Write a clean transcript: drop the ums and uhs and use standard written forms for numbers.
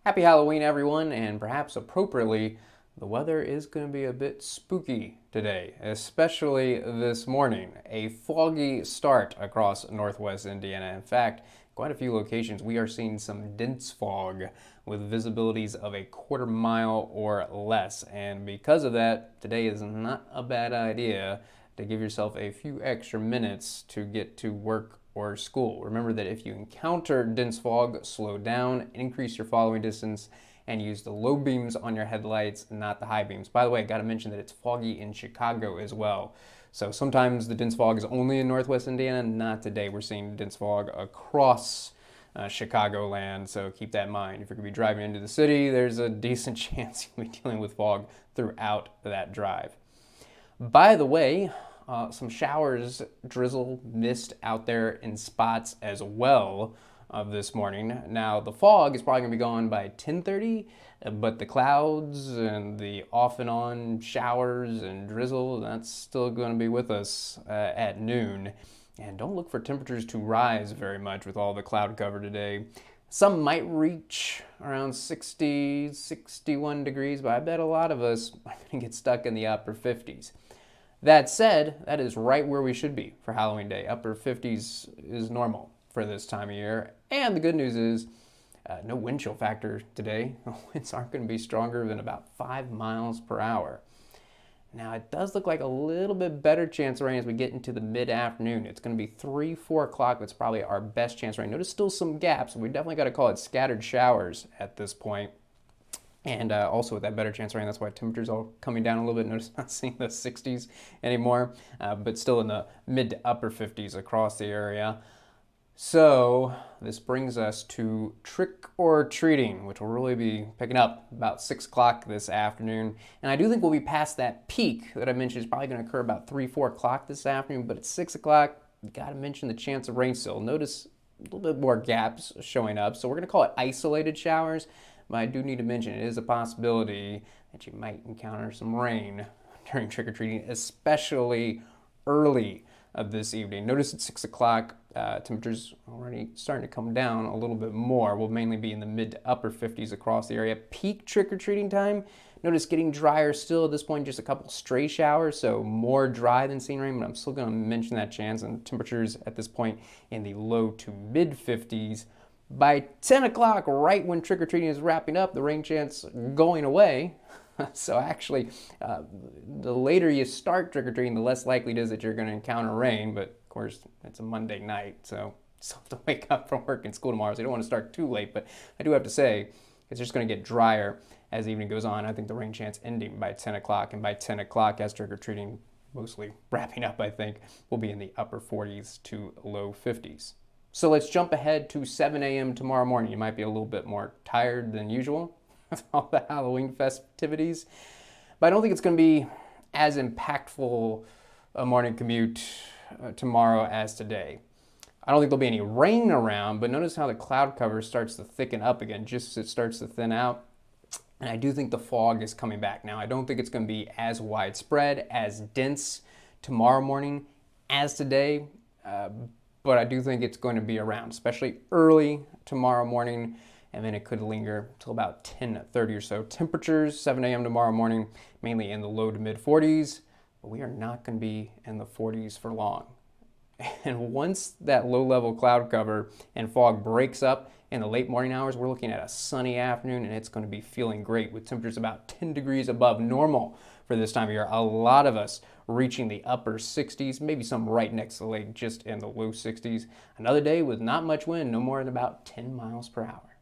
Happy Halloween, everyone, and perhaps appropriately, the weather is going to be a bit spooky today, especially this morning. A foggy start across northwest Indiana. In fact, quite a few locations we are seeing some dense fog with visibilities of a quarter mile or less. And because of that, today is not a bad idea to give yourself a few extra minutes to get to work or school. Remember that if you encounter dense fog, slow down, increase your following distance, and use the low beams on your headlights, not the high beams. By the way, I gotta mention that it's foggy in Chicago as well. So sometimes the dense fog is only in northwest Indiana. Not today. We're seeing dense fog across Chicagoland, so keep that in mind. If you're gonna be driving into the city, there's a decent chance you'll be dealing with fog throughout that drive. By the way, some showers, drizzle, mist out there in spots as well this morning. Now the fog is probably going to be gone by 10:30, but the clouds and the off and on showers and drizzle, that's still going to be with us at noon. And don't look for temperatures to rise very much with all the cloud cover today. Some might reach around 60, 61 degrees, but I bet a lot of us are going to get stuck in the upper 50s. That said, that is right where we should be for Halloween Day. Upper 50s is normal for this time of year. And the good news is no wind chill factor today. Winds aren't going to be stronger than about 5 miles per hour. Now, it does look like a little bit better chance of rain as we get into the mid-afternoon. It's going to be 3, 4 o'clock. That's probably our best chance of rain. Notice still some gaps. We definitely got to call it scattered showers at this point. And also with that better chance of rain, that's why temperatures are coming down a little bit. Notice not seeing the 60s anymore, but still in the mid to upper 50s across the area. So this brings us to trick or treating, which will really be picking up about 6 o'clock this afternoon. And I do think we'll be past that peak that I mentioned is probably going to occur about 3, 4 o'clock this afternoon. But at 6 o'clock, you got to mention the chance of rain still. Notice a little bit more gaps showing up. So we're going to call it isolated showers. But I do need to mention it is a possibility that you might encounter some rain during trick-or-treating, especially early this evening. Notice at 6 o'clock, temperatures already starting to come down a little bit more. We'll mainly be in the mid to upper 50s across the area. Peak trick-or-treating time, notice getting drier still at this point, just a couple stray showers, so more dry than seen rain, but I'm still going to mention that chance. And temperatures at this point in the low to mid 50s. By 10 o'clock, right when trick-or-treating is wrapping up, the rain chance going away. So actually, the later you start trick-or-treating, the less likely it is that you're going to encounter rain. But of course, it's a Monday night, so you still have to wake up from work and school tomorrow, so you don't want to start too late. But I do have to say, it's just going to get drier as the evening goes on. I think the rain chance ending by 10 o'clock, and by 10 o'clock, as trick-or-treating mostly wrapping up, I think, we'll be in the upper 40s to low 50s. So let's jump ahead to 7 a.m. tomorrow morning. You might be a little bit more tired than usual with all the Halloween festivities, but I don't think it's going to be as impactful a morning commute tomorrow as today. I don't think there'll be any rain around, but notice how the cloud cover starts to thicken up again just as it starts to thin out. And I do think the fog is coming back. Now, I don't think it's going to be as widespread, as dense tomorrow morning as today, but I do think it's going to be around, especially early tomorrow morning, and then it could linger till about 10:30 or so. Temperatures, 7 a.m. tomorrow morning, mainly in the low to mid 40s, but we are not going to be in the 40s for long. And once that low-level cloud cover and fog breaks up in the late morning hours, we're looking at a sunny afternoon, and it's going to be feeling great with temperatures about 10 degrees above normal for this time of year. A lot of us reaching the upper 60s, maybe some right next to the lake, just in the low 60s. Another day with not much wind, no more than about 10 miles per hour.